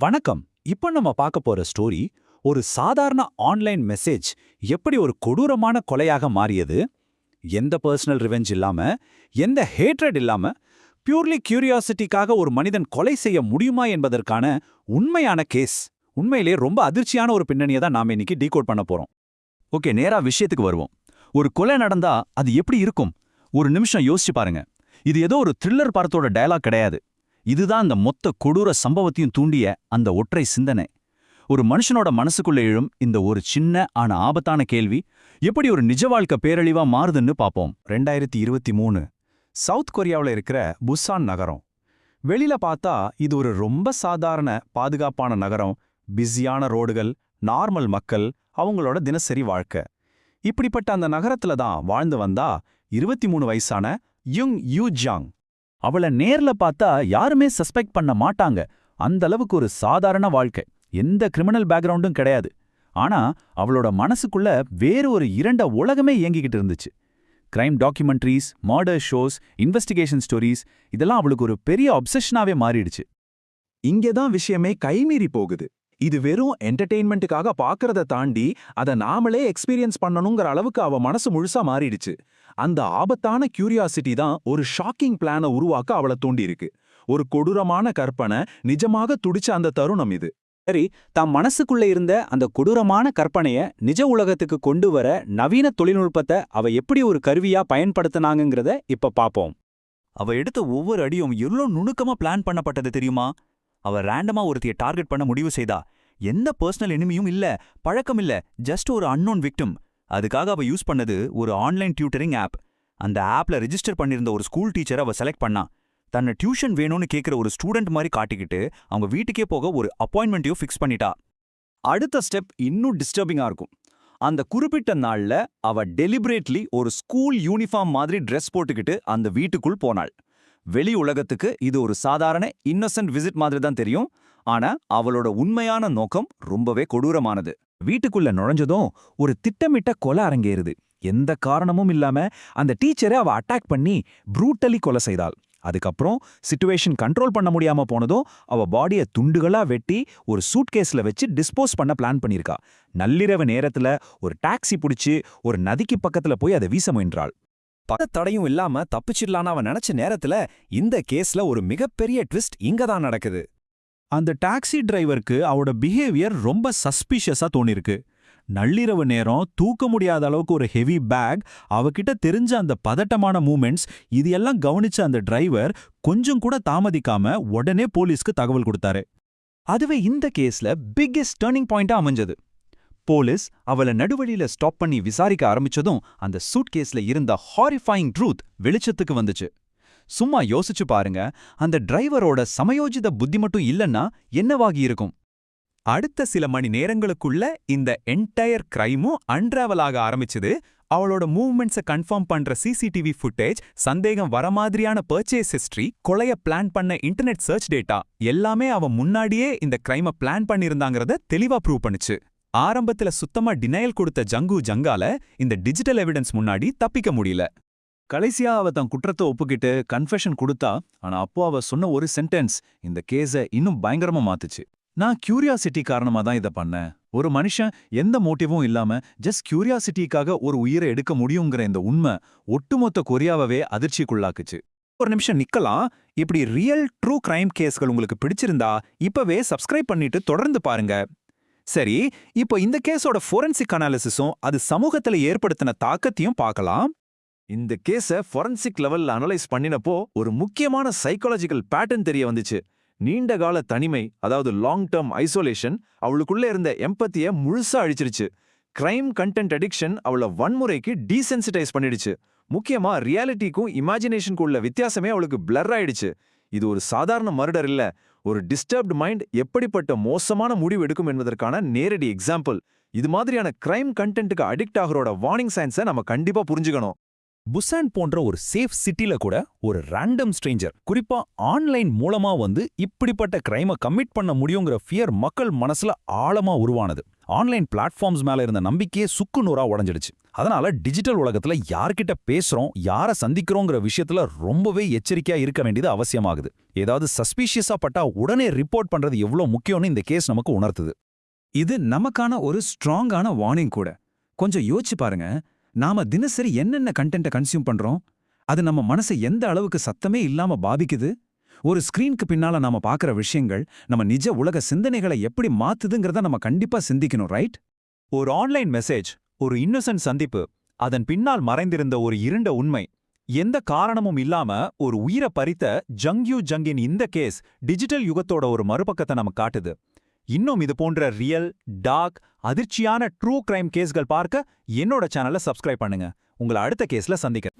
வணக்கம். இப்ப நம்ம பார்க்க போற ஸ்டோரி ஒரு சாதாரண ஆன்லைன் மெசேஜ் எப்படி ஒரு கொடூரமான கொலையாக மாறியது. எந்த பர்சனல் ரிவெஞ்ச் இல்லாம, எந்த ஹேட்ரட் இல்லாம, பியூர்லி கியூரியாசிட்டிக்காக ஒரு மனிதன் கொலை செய்ய முடியுமா என்பதற்கான உண்மையான கேஸ். உண்மையிலே ரொம்ப அதிர்ச்சியான ஒரு பின்னணியை தான் நாம இன்னைக்கு டீகோட் பண்ண போறோம். ஓகே, நேரா விஷயத்துக்கு வருவோம். ஒரு கொலை நடந்தா அது எப்படி இருக்கும்? ஒரு நிமிஷம் யோசிச்சு பாருங்க. இது ஏதோ ஒரு த்ரில்லர் படத்தோட டயலாக் கிடையாது. இதுதான் அந்த மொத்த கொடூர சம்பவத்தையும் தூண்டிய அந்த ஒற்றை சிந்தனை. ஒரு மனுஷனோட மனசுக்குள்ள எழும் இந்த ஒரு சின்ன ஆனா ஆபத்தான கேள்வி எப்படி ஒரு நிஜ வாழ்க்கை பேரழிவா மாறுதுன்னு பாப்போம். 2023 சவுத் கொரியாவில் இருக்கிற புசான் நகரம். வெளியில பார்த்தா இது ஒரு ரொம்ப சாதாரண பாதுகாப்பான நகரம். பிஸியான ரோடுகள், நார்மல் மக்கள், அவங்களோட தினசரி வாழ்க்கை. இப்படிப்பட்ட அந்த நகரத்துல தான் வாழ்ந்து வந்தா 23 வயசான யுங் யூ ஜாங். அவளை நேர்ல பார்த்தா யாருமே சஸ்பெக்ட் பண்ண மாட்டாங்க. அந்த அளவுக்கு ஒரு சாதாரண வாழ்க்கை, எந்த கிரிமினல் பேக்ரவுண்டும் கிடையாது. ஆனா அவளோட மனசுக்குள்ள வேறு ஒரு இரண்ட உலகமே இயங்கிக்கிட்டு இருந்துச்சு. Crime documentaries, murder shows, investigation stories, இதெல்லாம் அவளுக்கு ஒரு பெரிய அப்சஷனாவே மாறிடுச்சு. இங்கதான் விஷயமே கைமீறி போகுது. இது வெறும் என்டர்டெயின்மெண்ட்டுக்காக பார்க்கறத தாண்டி அதை நாமளே எக்ஸ்பீரியன்ஸ் பண்ணணுங்கிற அளவுக்கு அவ மனசு முழுசா மாறிடுச்சு. அந்த ஆபத்தான கியூரியாசிட்டி தான் ஒரு ஷாக்கிங் பிளானை உருவாக்க அவளை தூண்டியிருக்கு. ஒரு கொடூரமான கற்பனை நிஜமாக துடிச்ச அந்த தருணம் இது. சரி, தாம் மனசுக்குள்ள இருந்த அந்த கொடூரமான கற்பனைய நிஜ உலகத்துக்கு கொண்டு வர நவீன தொழில்நுட்பத்தை அவ எப்படி ஒரு கருவியா பயன்படுத்தினாங்கிறத இப்ப பாப்போம். அவ எடுத்த ஒவ்வொரு அடியும் எவ்வளோ நுணுக்கமா பிளான் பண்ணப்பட்டது தெரியுமா? அவ ரேண்டமா ஒருத்திய டார்கெட் பண்ண முடிவு செய்தா. எந்த பர்சனல் எனிமியும் இல்ல, பழக்கம் இல்ல, ஜஸ்ட் ஒரு அன்னோன் விக்டிம். அதுக்காக அவ யூஸ் பண்ணது ஒரு ஆன்லைன் டியூட்டரிங் ஆப். அந்த ஆப்ல ரெஜிஸ்டர் பண்ணியிருந்த ஒரு ஸ்கூல் டீச்சரை அவ செலக்ட் பண்ணா. தன்னை டியூஷன் வேணும்னு கேட்குற ஒரு ஸ்டூடெண்ட் மாதிரி காட்டிக்கிட்டு அவங்க வீட்டுக்கே போக ஒரு அப்பாயின்மெண்ட்டையும் ஃபிக்ஸ் பண்ணிட்டா. அடுத்த ஸ்டெப் இன்னும் டிஸ்டர்பிங்கா இருக்கும். அந்த குறிப்பிட்ட நாள்ல அவ டெலிபரேட்லி ஒரு ஸ்கூல் யூனிஃபார்ம் மாதிரி ட்ரெஸ் போட்டுக்கிட்டு அந்த வீட்டுக்குள் போனாள். வெளி உலகத்துக்கு இது ஒரு சாதாரண இன்னசென்ட் விசிட் மாதிரி தான் தெரியும். ஆனா அவளோட உண்மையான நோக்கம் ரொம்பவே கொடூரமானது. வீட்டுக்குள்ள நுழைஞ்சதும் ஒரு திட்டமிட்ட கொலை அரங்கேறுது. எந்த காரணமும் இல்லாம அந்த டீச்சரை அவ அட்டாக் பண்ணி ப்ரூட்டலி கொலை செய்தாள். அதுக்கப்புறம் சிச்சுவேஷன் கண்ட்ரோல் பண்ண முடியாம போனதும் அவ பாடியை துண்டுகளா வெட்டி ஒரு சூட்கேஸ்ல வச்சு டிஸ்போஸ் பண்ண பிளான் பண்ணிருக்கா. நள்ளிரவு நேரத்துல ஒரு டாக்ஸி பிடிச்சு ஒரு நதிக்கு பக்கத்துல போய் அதை வீச முயன்றாள். தடையும் இல்லாம தப்பிச்சிடலான்னு அவன் நினைச்ச நேரத்துல இந்த கேஸ்ல ஒரு மிகப்பெரிய ட்விஸ்ட் இங்கதான் நடக்குது. அந்த டாக்ஸி டிரைவருக்கு அவரோட பிஹேவியர் ரொம்ப சஸ்பிஷியஸா தோணிருக்கு. நள்ளிரவு நேரம், தூக்க முடியாத அளவுக்கு ஒரு ஹெவி பேக், அவகிட்ட தெரிஞ்ச அந்த பதட்டமான மூமெண்ட்ஸ், இது எல்லாம் கவனிச்ச அந்த டிரைவர் கொஞ்சம் கூட தாமதிக்காம உடனே போலீஸ்க்கு தகவல் கொடுத்தாரு. அதுவே இந்த கேஸ்ல பிக்கெஸ்ட் டர்னிங் பாயிண்டா அமைஞ்சது. போலீஸ் அவளை நடுவழியில ஸ்டாப் பண்ணி விசாரிக்க ஆரம்பிச்சதும் அந்த சூட்கேஸ்ல இருந்த ஹாரிஃபைங் ட்ரூத் வெளிச்சத்துக்கு வந்துச்சு. சும்மா யோசிச்சு பாருங்க, அந்த டிரைவரோட சமயோஜித புத்தி மட்டும் இல்லைன்னா என்னவாகி இருக்கும்? அடுத்த சில மணி நேரங்களுக்குள்ள இந்த என்டையர் கிரைமும் அன்ராவல் ஆக ஆரம்பிச்சது. அவளோட மூவ்மெண்ட்ஸை கன்ஃபார்ம் பண்ற சிசிடிவி ஃபுட்டேஜ், சந்தேகம் வர மாதிரியான பர்ச்சேஸ் ஹிஸ்டரி, கொலைய பிளான் பண்ண இன்டர்நெட் சர்ச் டேட்டா எல்லாமே அவ முன்னாடியே இந்த கிரைமை பிளான் பண்ணியிருந்தாங்கிறத தெளிவா ப்ரூவ் பண்ணுச்சு. ஆரம்பத்துல சுத்தமா டினையல் கொடுத்த ஜங்கால இந்த டிஜிட்டல் எவிடன்ஸ் முன்னாடி தப்பிக்க முடியல. கடைசியா அவ தன் குற்றத்தை ஒப்புக்கிட்டு கன்ஃபெஷன் கொடுத்தா. ஆனா அப்போ அவ சொன்ன ஒரு சென்டென்ஸ் இந்த கேஸை இன்னும் பயங்கரமா மாத்துச்சு. நான் கியூரியாசிட்டி காரணமா தான் இதை பண்ணேன். ஒரு மனுஷன் எந்த மோட்டிவும் இல்லாம ஜஸ்ட் கியூரியாசிட்டிக்காக ஒரு உயிரை எடுக்க முடியுங்கிற இந்த உண்மை ஒட்டுமொத்த கொரியாவே அதிர்ச்சிக்குள்ளாக்குச்சு. ஒரு நிமிஷம் நிக்கலாம். இப்படி ரியல் ட்ரூ கிரைம் கேஸ்கள் உங்களுக்கு பிடிச்சிருந்தா இப்பவே சப்ஸ்கிரைப் பண்ணிட்டு தொடர்ந்து பாருங்க. சரி, இப்போ இந்த கேஸோட ஃபோரன்சிக் அனாலிசிஸும் அது சமூகத்துல ஏற்படுத்தின தாக்கத்தையும் பார்க்கலாம். இந்த கேஸை ஃபோரன்சிக் லெவல்ல அனலைஸ் பண்ணினப்போ ஒரு முக்கியமான சைக்காலஜிக்கல் பேட்டர்ன் தெரிய வந்துச்சு. நீண்டகால தனிமை, அதாவது லாங் டேர்ம் ஐசோலேஷன், அவளுக்குள்ள இருந்த எம்பத்திய முழுசா அழிச்சிருச்சு. கிரைம் கண்டென்ட் அடிக்ஷன் அவளை வன்முறைக்கு டீசென்சிட்டைஸ் பண்ணிடுச்சு. முக்கியமா ரியாலிட்டிக்கும் இமேஜினேஷனுக்கும் உள்ள வித்தியாசமே அவளுக்கு பிளர் ஆயிடுச்சு. இது ஒரு சாதாரண மர்டர் இல்ல, ஒரு டிஸ்டர்ப்டு மைண்ட் எப்படிப்பட்ட மோசமான முடிவு எடுக்கும் என்பதற்கான நேரடி எக்ஸாம்பிள். இது மாதிரியான கிரைம் கண்டென்ட்டுக்கு அடிக்ட் ஆகிறோட வார்னிங் சைன்ஸை நம்ம கண்டிப்பா புரிஞ்சுக்கணும். புசான் போன்ற ஒரு சேஃப் சிட்டில கூட ஒரு ரேண்டம் ஸ்ட்ரேஞ்சர் குறிப்பா ஆன்லைன் மூலமா வந்து இப்படிப்பட்ட கிரைமை கமிட் பண்ண முடியுங்கிற ஃபியர் மக்கள் மனசுல ஆழமா உருவானது. ஆன்லைன் பிளாட்ஃபார்ம்ஸ் மேல இருந்த நம்பிக்கையே சுக்குநூறா உடைஞ்சிடுச்சு. அதனால டிஜிட்டல் உலகத்துல யார்கிட்ட பேசுறோம், யாரை சந்திக்கிறோங்கிற விஷயத்துல ரொம்பவே எச்சரிக்கையா இருக்க வேண்டியது அவசியமாகுது. ஏதாவது சஸ்பீஷியஸா பட்டா உடனே ரிப்போர்ட் பண்றது எவ்வளவு முக்கியம்னு இந்த கேஸ் நமக்கு உணர்த்துது. இது நமக்கான ஒரு ஸ்ட்ராங்கான வார்னிங் கூட. கொஞ்சம் யோசிச்சு பாருங்க, நாம தினசரி என்னென்ன கண்டென்ட்டை கன்சியூம் பண்றோம், அது நம்ம மனசை எந்த அளவுக்கு சத்தமே இல்லாம பாதிக்குது. ஒரு ஸ்கிரீனுக்கு பின்னால நாம பார்க்குற விஷயங்கள் நம்ம நிஜ உலக சிந்தனைகளை எப்படி மாத்துதுங்கிறத நம்ம கண்டிப்பா சிந்திக்கணும், ரைட்? ஒரு ஆன்லைன் மெசேஜ், ஒரு இன்னோசன்ட் சந்திப்பு, அதன் பின்னால் மறைந்திருந்த ஒரு இருண்ட உண்மை, எந்த காரணமும் இல்லாம ஒரு உயிரை பறித்த ஜங்கின் இந்த கேஸ் டிஜிட்டல் யுகத்தோட ஒரு மறுபக்கத்தை நமக்கு காட்டுது. இன்னும் இது போன்ற ரியல், டார்க், அதிர்ச்சியான ட்ரூ கிரைம் கேஸ்கள் பார்க்க என்னோட சேனலை சப்ஸ்கிரைப் பண்ணுங்க. உங்களை அடுத்த கேஸ்ல சந்திக்கிறேன்.